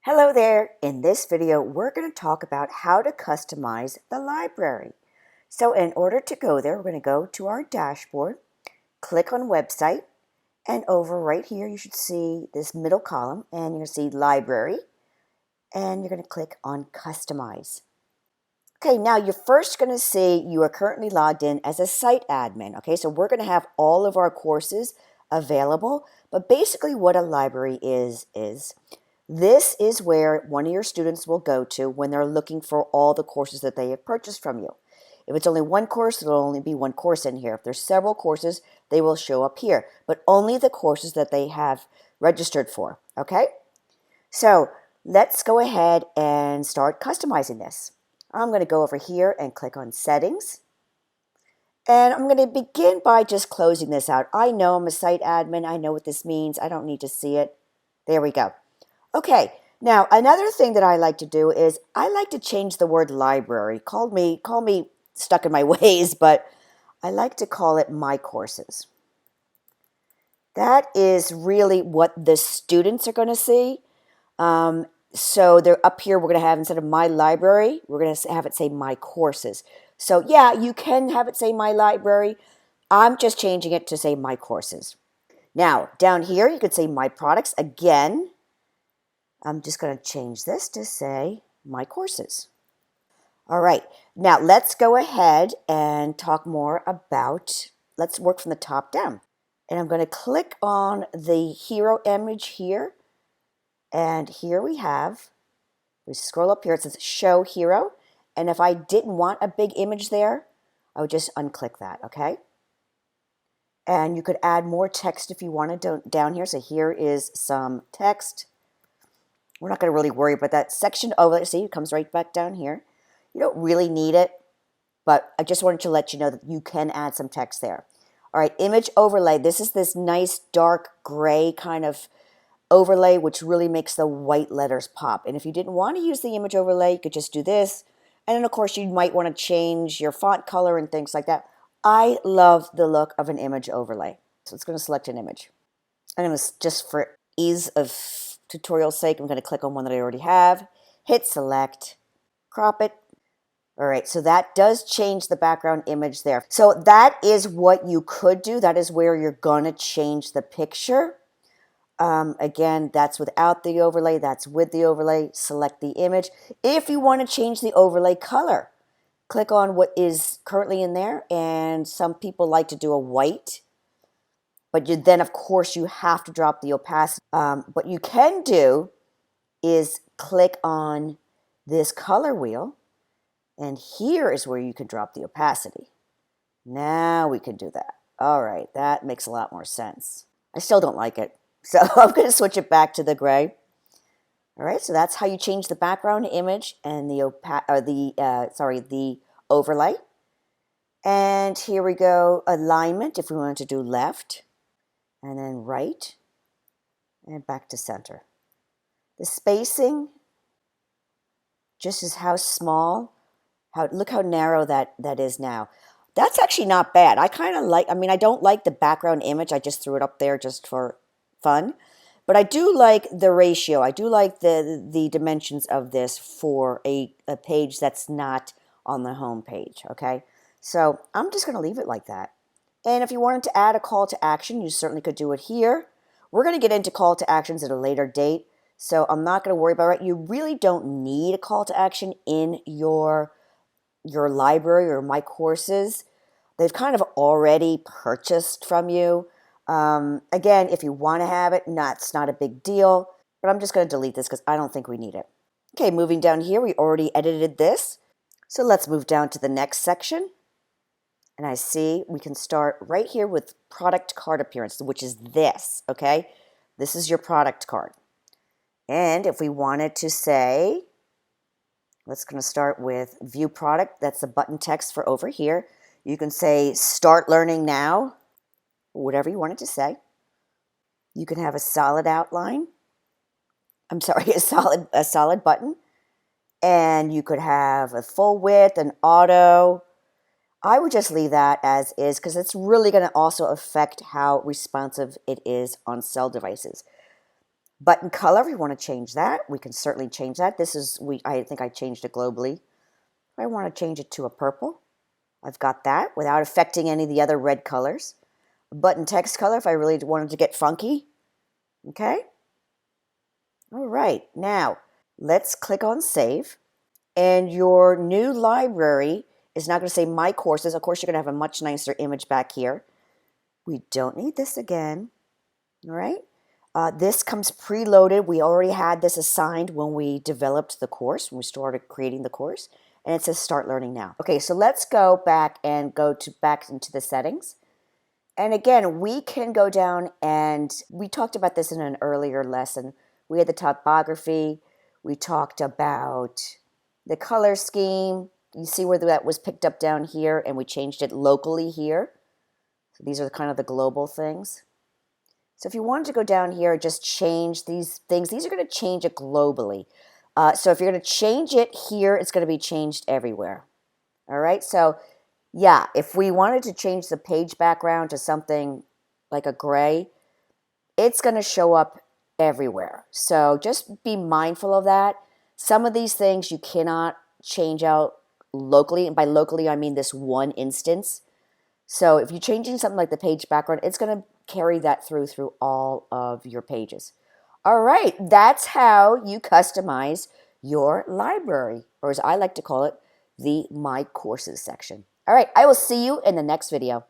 Hello there! In this video, we're going to talk about how to customize the library. So in order to go there, we're going to go to our dashboard, click on website, and over right here, you should see this middle column, and you're going to see library, and you're going to click on customize. Okay, now you're first going to see you are currently logged in as a site admin. Okay, so we're going to have all of our courses available, but basically what a library is this is where one of your students will go to when they're looking for all the courses that they have purchased from you. If it's only one course, it'll only be one course in here. If there's several courses, they will show up here, but only the courses that they have registered for, okay? So let's go ahead and start customizing this. I'm going to go over here and click on settings. And I'm going to begin by just closing this out. I know I'm a site admin. I know what this means. I don't need to see it. There we go. Okay, now another thing that I like to do is I like to change the word library. Call me stuck in my ways, but I like to call it my courses. That is really what the students are going to see. So they're up here, we're going to have, instead of my library, we're going to have it say my courses. So yeah, you can have it say my library. I'm just changing it to say my courses. Now, down here, you could say my products. Again, I'm just going to change this to say my courses. All right, now let's go ahead and talk more about, let's work from the top down. And I'm going to click on the hero image here. And here we scroll up here, it says show hero. And if I didn't want a big image there, I would just unclick that, okay? And you could add more text if you wanted down here. So here is some text. We're not going to really worry about that section over. See, it comes right back down here. You don't really need it, but I just wanted to let you know that you can add some text there. All right, image overlay. This is this nice dark gray kind of overlay, which really makes the white letters pop. And if you didn't want to use the image overlay, you could just do this. And then, of course, you might want to change your font color and things like that. I love the look of an image overlay. So it's going to select an image. And it was just for ease of tutorial sake, I'm going to click on one that I already have, hit select, crop it. All right, so that does change the background image there. So that is what you could do. That is where you're going to change the picture. Again, that's without the overlay, that's with the overlay. Select the image. If you want to change the overlay color, click on what is currently in there, and some people like to do a white. But then, of course, you have to drop the opacity. What you can do is click on this color wheel, and here is where you can drop the opacity. Now we can do that. All right, that makes a lot more sense. I still don't like it, so I'm going to switch it back to the gray. All right, so that's how you change the background image and the overlay. And here we go, alignment, if we want to do left, and then right, and back to center. The spacing, just as how small, look how narrow that is now. That's actually not bad. I kind of like, I don't like the background image. I just threw it up there just for fun. But I do like the ratio. I do like the dimensions of this for a page that's not on the home page, okay? So I'm just going to leave it like that. And if you wanted to add a call to action, you certainly could do it here. We're going to get into call to actions at a later date, so I'm not going to worry about it. You really don't need a call to action in your library or my courses. They've kind of already purchased from you. Again, if you want to have it, it's not a big deal, but I'm just going to delete this because I don't think we need it. Okay, moving down here, we already edited this. So let's move down to the next section. And I see we can start right here with product card appearance, which is this, okay? This is your product card. And if we wanted to say, let's going to start with view product. That's the button text for over here. You can say start learning now, whatever you wanted to say. You can have a solid outline. I'm sorry, a solid button. And you could have a full width, an auto. I would just leave that as is because it's really going to also affect how responsive it is on cell devices. Button color, if we want to change that, we can certainly change that. I think I changed it globally. If I want to change it to a purple, I've got that without affecting any of the other red colors. Button text color, if I really wanted to get funky. Okay? All right, now let's click on save. And your new library is now going to say My Courses. Of course, you're going to have a much nicer image back here. We don't need this again. All right? This comes preloaded. We already had this assigned when we developed the course, when we started creating the course. And it says Start Learning Now. Okay, so let's go back and back into the settings. And again, we can go down and we talked about this in an earlier lesson. We had the topography. We talked about the color scheme. You see where that was picked up down here and we changed it locally here. So these are kind of the global things. So if you wanted to go down here and just change these things, these are going to change it globally. So if you're going to change it here, it's going to be changed everywhere. All right, so yeah, if we wanted to change the page background to something like a gray, it's going to show up everywhere. So just be mindful of that. Some of these things you cannot change out locally. And by locally, I mean this one instance. So if you're changing something like the page background, it's going to carry that through all of your pages. All right, that's how you customize your library, or as I like to call it, the My Courses section. All right, I will see you in the next video.